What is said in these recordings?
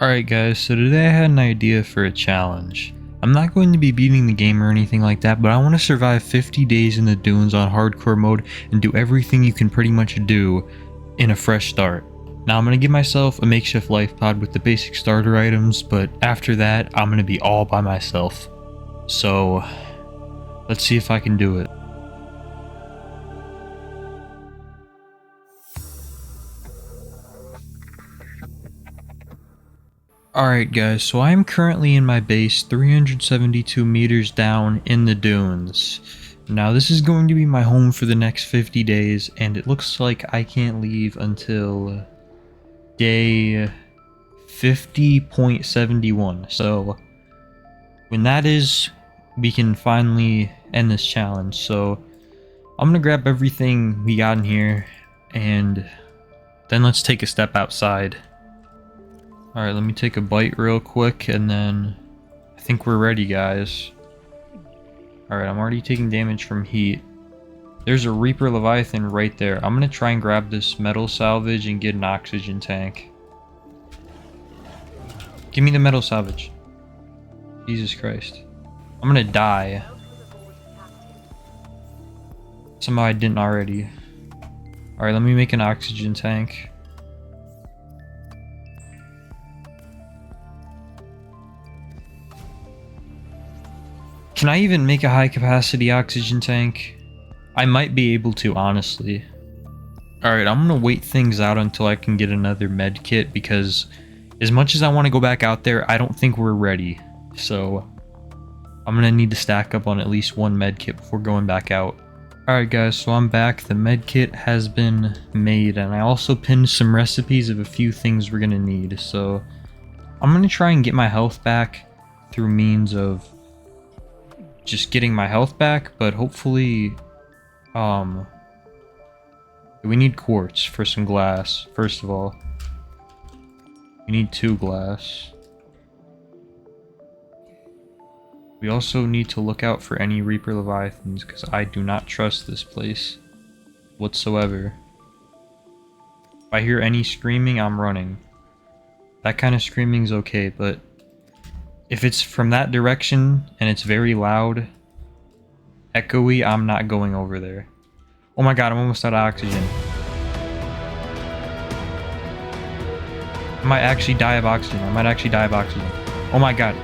Alright guys, so today I had an idea for a challenge. I'm not going to be beating the game or anything like that, but I want to survive 50 days in the dunes on hardcore mode and do everything you can pretty much do in a fresh start. Now I'm going to give myself a makeshift life pod with the basic starter items, but after that I'm going to be all by myself. So let's see if I can do it. Alright guys, so I am currently in my base 372 meters down in the dunes. Now this is going to be my home for the next 50 days and it looks like I can't leave until day 50.71. So when that is, we can finally end this challenge. So I'm gonna grab everything we got in here and then let's take a step outside. Alright, let me take a bite real quick and then I think we're ready, guys. Alright, I'm already taking damage from heat. There's a Reaper Leviathan right there. I'm gonna try and grab this metal salvage and get an oxygen tank. Give me the metal salvage. Jesus Christ. I'm gonna die. Somehow I didn't already. Alright, let me make an oxygen tank. Can I even make a high capacity oxygen tank? I might be able to, honestly. Alright, I'm gonna wait things out until I can get another med kit because as much as I want to go back out there, I don't think we're ready. So I'm gonna need to stack up on at least one med kit before going back out. Alright guys, so I'm back. The med kit has been made and I also pinned some recipes of a few things we're gonna need. So I'm gonna try and get my health back through means of just getting my health back, but hopefully we need quartz for some glass. First of all, we need 2 glass. We also need to look out for any Reaper Leviathans because I do not trust this place whatsoever. If I hear any screaming, I'm running. That kind of screaming's okay, but if it's from that direction and it's very loud, echoey, I'm not going over there. Oh my god, I'm almost out of oxygen. I might actually die of oxygen. Oh my god.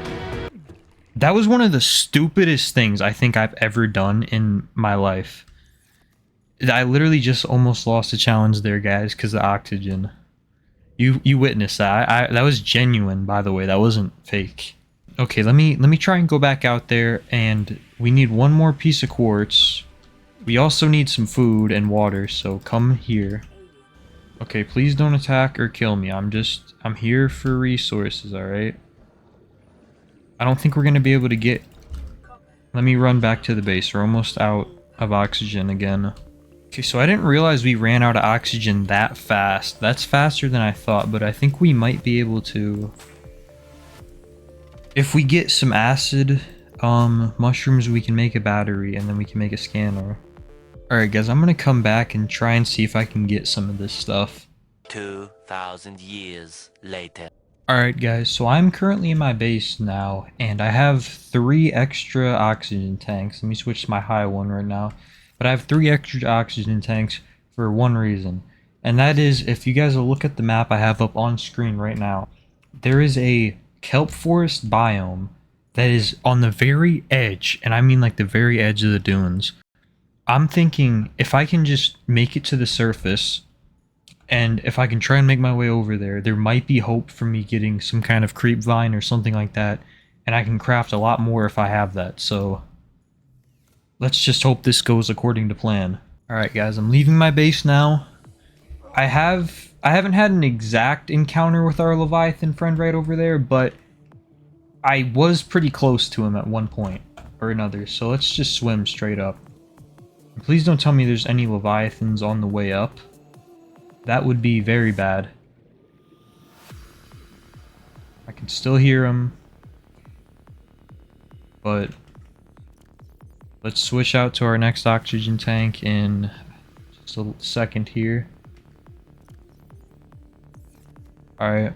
That was one of the stupidest things I think I've ever done in my life. I literally just almost lost a challenge there, guys, because of oxygen. You witnessed that. That was genuine, by the way. That wasn't fake. Okay, let me try and go back out there, and we need one more piece of quartz. We also need some food and water, so come here. Okay, please don't attack or kill me. I'm here for resources, alright? I don't think we're gonna be able to get... Let me run back to the base. We're almost out of oxygen again. Okay, so I didn't realize we ran out of oxygen that fast. That's faster than I thought, but I think we might be able to... If we get some acid mushrooms, we can make a battery and then we can make a scanner. Alright guys, I'm gonna come back and try and see if I can get some of this stuff. 2,000 years later. Alright guys, so I'm currently in my base now and I have 3 extra oxygen tanks. Let me switch to my high one right now. But I have 3 extra oxygen tanks for one reason. And that is, if you guys will look at the map I have up on screen right now, there is a kelp forest biome that is on the very edge, and I mean like the very edge of the dunes. I'm thinking if I can just make it to the surface, and if I can try and make my way over there, there might be hope for me getting some kind of creep vine or something like that, and I can craft a lot more if I have that, so let's just hope this goes according to plan. Alright guys, I'm leaving my base now. I haven't had an exact encounter with our Leviathan friend right over there, but I was pretty close to him at one point or another, so let's just swim straight up. And please don't tell me there's any Leviathans on the way up. That would be very bad. I can still hear him, but let's switch out to our next oxygen tank in just a second here. Alright.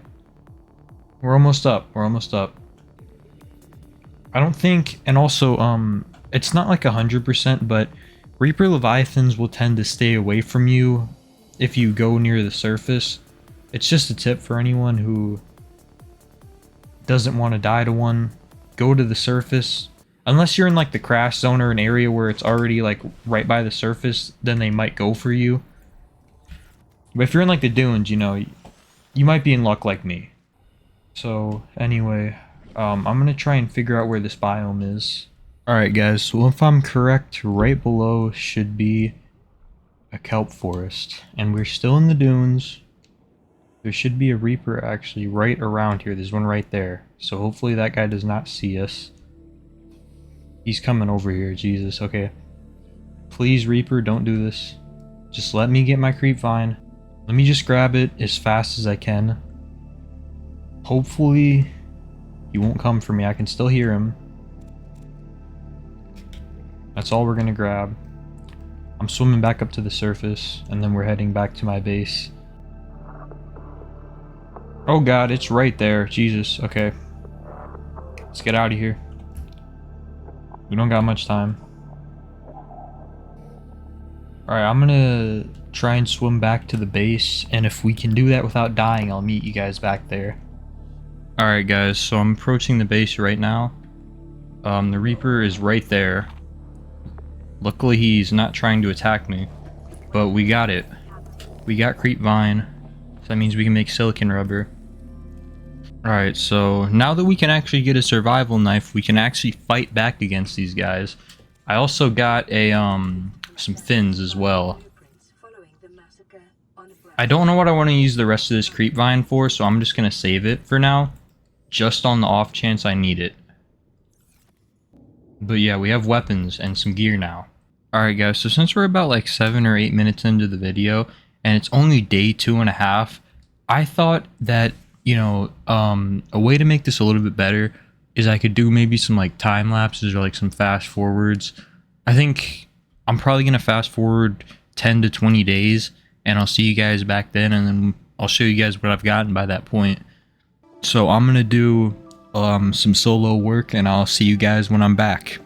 We're almost up. We're almost up. I don't think, and also, it's not like 100%, but Reaper Leviathans will tend to stay away from you if you go near the surface. It's just a tip for anyone who doesn't want to die to one. Go to the surface. Unless you're in like the crash zone or an area where it's already like right by the surface, then they might go for you. But if you're in like the dunes, you know, you might be in luck like me. So anyway, I'm gonna try and figure out where this biome is. Alright guys, so if I'm correct, right below should be a kelp forest. And we're still in the dunes. There should be a Reaper actually right around here. There's one right there. So hopefully that guy does not see us. He's coming over here, Jesus, okay. Please, Reaper, don't do this. Just let me get my creep vine. Let me just grab it as fast as I can. Hopefully, he won't come for me. I can still hear him. That's all we're gonna grab. I'm swimming back up to the surface, and then we're heading back to my base. Oh god, it's right there. Jesus, okay. Let's get out of here. We don't got much time. Alright, I'm gonna try and swim back to the base, and if we can do that without dying, I'll meet you guys back there. Alright guys, so I'm approaching the base right now. The Reaper is right there. Luckily he's not trying to attack me, but we got it. We got creep vine, so that means we can make silicon rubber. Alright, so now that we can actually get a survival knife, we can actually fight back against these guys. I also got a some fins as well. I don't know what I want to use the rest of this creep vine for, so I'm just going to save it for now, just on the off chance I need it. But yeah, we have weapons and some gear now. Alright guys, so since we're about like 7 or 8 minutes into the video, and it's only day 2.5, I thought that, you know, a way to make this a little bit better is I could do maybe some like time lapses or like some fast forwards. I think I'm probably going to fast forward 10 to 20 days, and I'll see you guys back then, and then I'll show you guys what I've gotten by that point. So I'm going to do some solo work, and I'll see you guys when I'm back.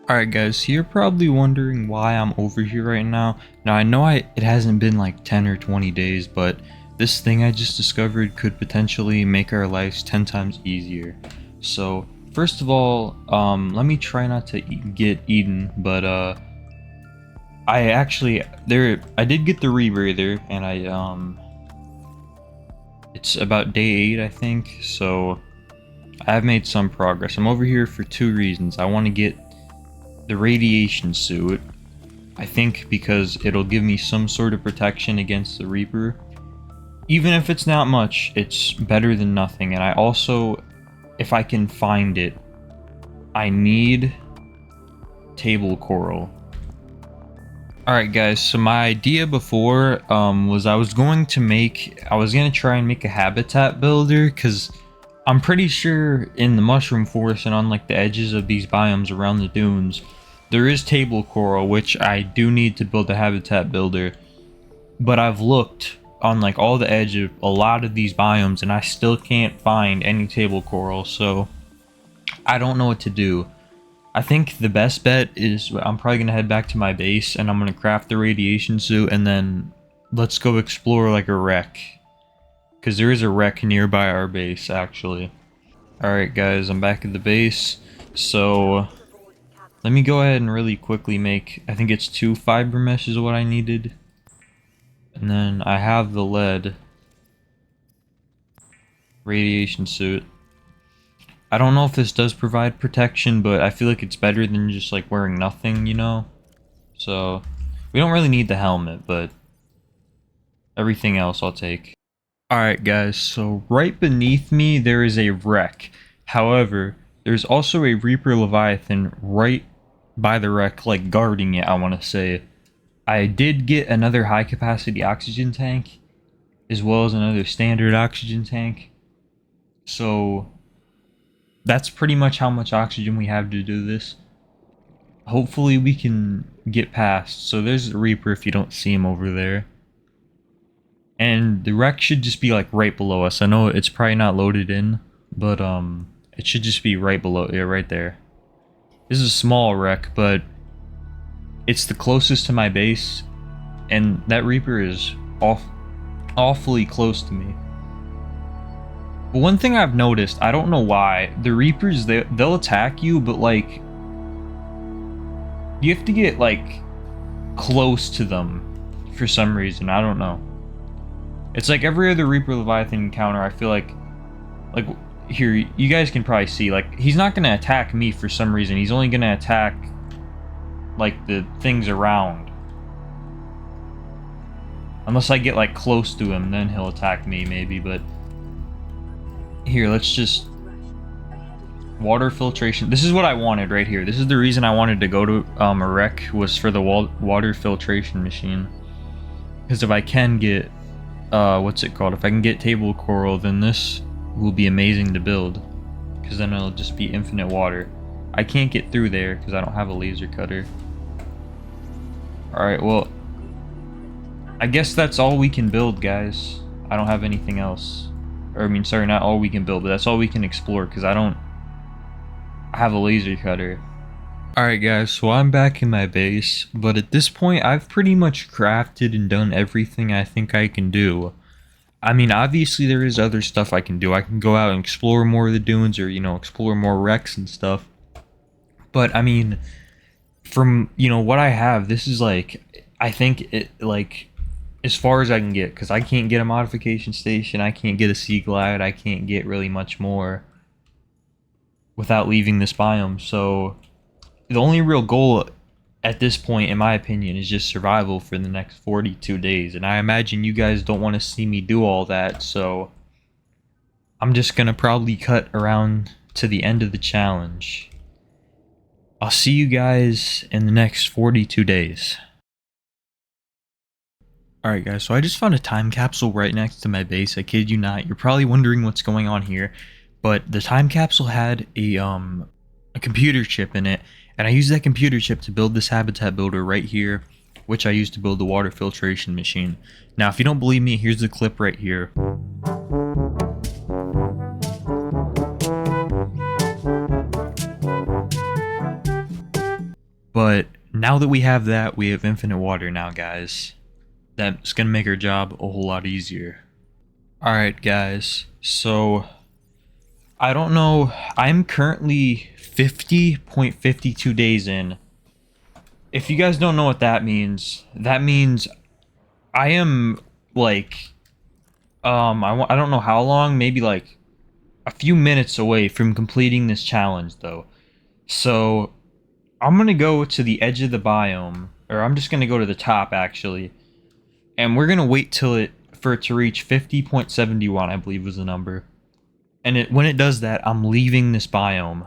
Alright guys, so you're probably wondering why I'm over here right now. Now I know it hasn't been like 10 or 20 days, but this thing I just discovered could potentially make our lives 10 times easier. So first of all, let me try not to get eaten, but I did get the rebreather, and it's about day 8 I think, so I have made some progress. I'm over here for 2 reasons. I want to get the radiation suit, I think, because it'll give me some sort of protection against the Reaper. Even if it's not much, it's better than nothing. And I also, if I can find it, I need table coral. Alright guys, so my idea before was I was going to try and make a habitat builder, because I'm pretty sure in the mushroom forest and on like the edges of these biomes around the dunes, there is table coral, which I do need to build a habitat builder. But I've looked on like all the edge of a lot of these biomes, and I still can't find any table coral, so I don't know what to do. I think the best bet is I'm probably going to head back to my base, and I'm going to craft the radiation suit, and then let's go explore like a wreck. Because there is a wreck nearby our base, actually. Alright guys, I'm back at the base. So let me go ahead and really quickly make, I think it's 2 fiber mesh is what I needed. And then I have the lead radiation suit. I don't know if this does provide protection, but I feel like it's better than just like wearing nothing, you know? So we don't really need the helmet, but everything else I'll take. Alright guys, so right beneath me there is a wreck. However, there's also a Reaper Leviathan right by the wreck, like guarding it, I want to say. I did get another high capacity oxygen tank, as well as another standard oxygen tank. So that's pretty much how much oxygen we have to do this. Hopefully we can get past. So there's the Reaper if you don't see him over there. And the wreck should just be like right below us. I know it's probably not loaded in, but it should just be right below, yeah, right there. This is a small wreck, but it's the closest to my base, and that Reaper is awfully close to me. But one thing I've noticed, I don't know why, the Reapers, they'll attack you, but like you have to get like close to them for some reason. I don't know. It's like every other Reaper Leviathan encounter, I feel like here, you guys can probably see, like, he's not gonna attack me for some reason. He's only gonna attack like the things around. Unless I get like close to him, then he'll attack me maybe, but here, let's just water filtration. This is what I wanted right here. This is the reason I wanted to go to a wreck, was for the water filtration machine. Because if I can get what's it called? If I can get table coral, then this will be amazing to build. Because then it'll just be infinite water. I can't get through there because I don't have a laser cutter. Alright, well, I guess that's all we can build, guys. I don't have anything else. Or, I mean, sorry, not all we can build, but that's all we can explore, because I don't have a laser cutter. Alright guys, so I'm back in my base, but at this point I've pretty much crafted and done everything I think I can do. I mean, obviously there is other stuff I can do. I can go out and explore more of the dunes, or, you know, explore more wrecks and stuff. But, I mean, from, you know, what I have, this is like, I think it, like, as far as I can get, because I can't get a modification station, I can't get a sea glide, I can't get really much more without leaving this biome. So the only real goal at this point, in my opinion, is just survival for the next 42 days. And I imagine you guys don't want to see me do all that, so I'm just going to probably cut around to the end of the challenge. I'll see you guys in the next 42 days. Alright guys, so I just found a time capsule right next to my base. I kid you not. You're probably wondering what's going on here. But the time capsule had a computer chip in it, and I used that computer chip to build this habitat builder right here, which I used to build the water filtration machine. Now, if you don't believe me, here's the clip right here. But now that we have that, we have infinite water now, guys. That's gonna make our job a whole lot easier. Alright guys, so I don't know, I'm currently 50.52 days in. If you guys don't know what that means I am like, I don't know how long, maybe like a few minutes away from completing this challenge though. So I'm gonna go to the edge of the biome, or I'm just gonna go to the top actually, and we're gonna wait till for it to reach 50.71, I believe was the number. And when it does that, I'm leaving this biome.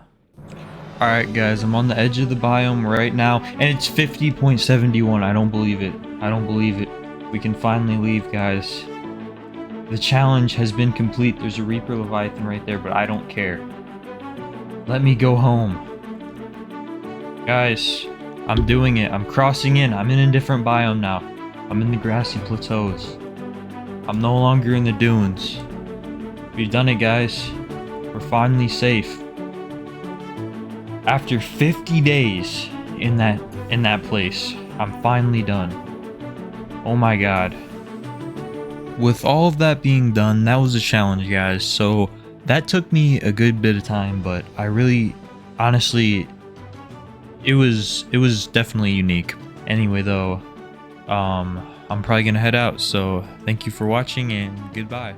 Alright guys, I'm on the edge of the biome right now, and it's 50.71. I don't believe it. I don't believe it. We can finally leave, guys. The challenge has been complete. There's a Reaper Leviathan right there, but I don't care. Let me go home. Guys, I'm doing it. I'm crossing in. I'm in a different biome now. I'm in the grassy plateaus. I'm no longer in the dunes. We've done it, guys. We're finally safe. After 50 days in that place, I'm finally done. Oh my god. With all of that being done, that was a challenge, guys. So that took me a good bit of time, but I really, honestly, it was definitely unique. Anyway though, I'm probably gonna head out, so thank you for watching and goodbye.